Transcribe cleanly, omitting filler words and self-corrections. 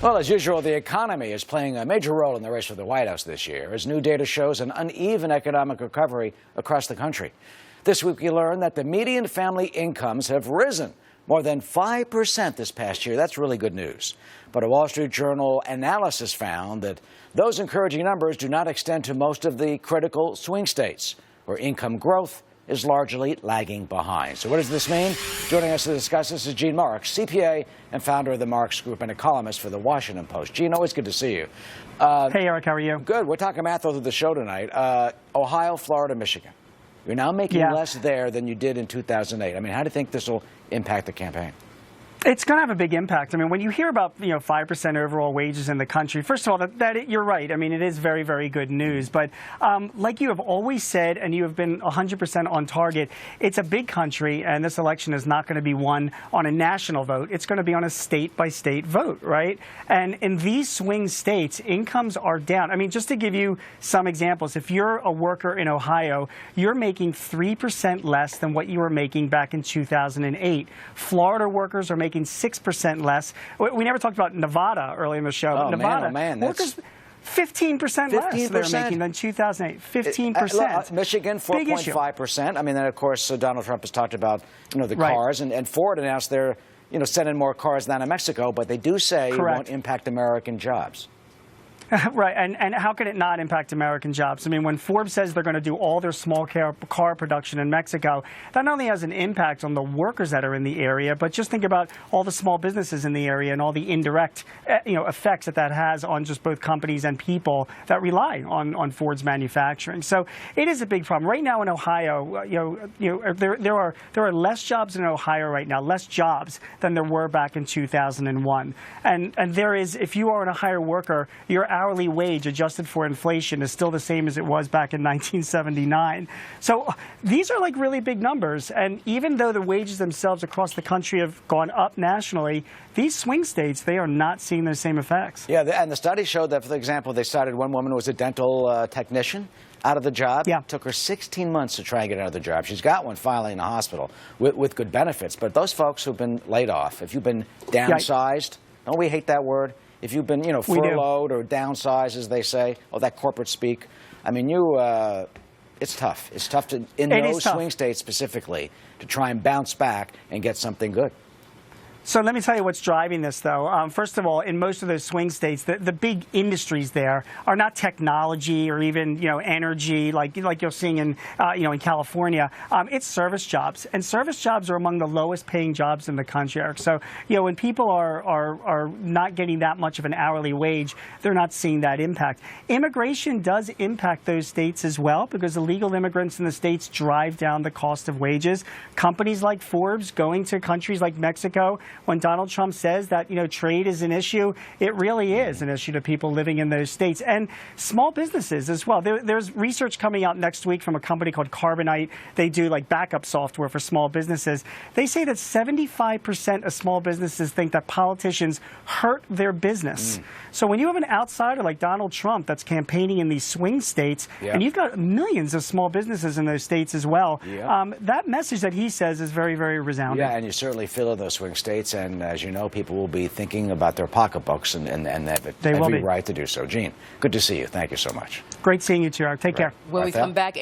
Well, as usual, the economy is playing a major role in the race for the White House this year, as new data shows an uneven economic recovery across the country. This week, we learned that the median family incomes have risen more than 5% this past year. That's really good news. But a Wall Street Journal analysis found that those encouraging numbers do not extend to most of the critical swing states, where income growth is largely lagging behind. So what does this mean? Joining us to discuss this is Gene Marks, CPA and founder of the Marks Group and a columnist for the Washington Post. Gene, always good to see you. Hey, Eric, how are you? Good. We're talking math over the show tonight. Ohio, Florida, Michigan. You're now making less there than you did in 2008. I mean, how do you think this will impact the campaign? It's going to have a big impact. I mean, when you hear about 5% overall wages in the country, first of all, you're right. I mean, it is very, very good news. But like you have always said, and you have been 100% on target, it's a big country, and this election is not going to be won on a national vote. It's going to be on a state-by-state vote, right? And in these swing states, incomes are down. I mean, just to give you some examples, if you're a worker in Ohio, you're making 3% less than what you were making back in 2008. Florida workers are making 6% less. We never talked about Nevada early in the show. Oh, Nevada, man, workers 15% less they're making than 2008. 15%. Michigan, 4.5%. I mean, then of course Donald Trump has talked about the cars, and Ford announced they're sending more cars down to Mexico, but they do say it won't impact American jobs. Right, and how can it not impact American jobs? I mean, when Forbes says they're going to do all their small car production in Mexico, that not only has an impact on the workers that are in the area, but just think about all the small businesses in the area and all the indirect effects that has on just both companies and people that rely on Ford's manufacturing. So it is a big problem. Right now in Ohio, there are less jobs in Ohio right now, less jobs than there were back in 2001. And there is, if you are an Ohio worker, your hourly wage adjusted for inflation is still the same as it was back in 1979. So these are like really big numbers. And even though the wages themselves across the country have gone up nationally, these swing states, they are not seeing those same effects. Yeah, and the study showed that, for example, they cited one woman who was a dental technician out of the job. Yeah. It took her 16 months to try and get out of the job. She's got one finally in the hospital with good benefits. But those folks who've been laid off, if you've been downsized, don't we hate that word? If you've been, furloughed or downsized, as they say, or that corporate speak, I mean, it's tough. It's tough in those swing states specifically to try and bounce back and get something good. So let me tell you what's driving this, though. First of all, in most of those swing states, the big industries there are not technology or even energy like you're seeing in in California. It's service jobs, and service jobs are among the lowest paying jobs in the country, Eric. So when people are not getting that much of an hourly wage, they're not seeing that impact. Immigration does impact those states as well, because illegal immigrants in the states drive down the cost of wages. Companies like Forbes going to countries like Mexico. When Donald Trump says that trade is an issue, it really is an issue to people living in those states, and small businesses as well. There's research coming out next week from a company called Carbonite. They do like backup software for small businesses. They say that 75% of small businesses think that politicians hurt their business. So when you have an outsider like Donald Trump that's campaigning in these swing states, and you've got millions of small businesses in those states as well, that message that he says is very, very resounding. Yeah, and you certainly feel in those swing states. And as you know, people will be thinking about their pocketbooks, and they have every right to do so. Gene, good to see you. Thank you so much. Great seeing you too, Eric. Take care. When we come back.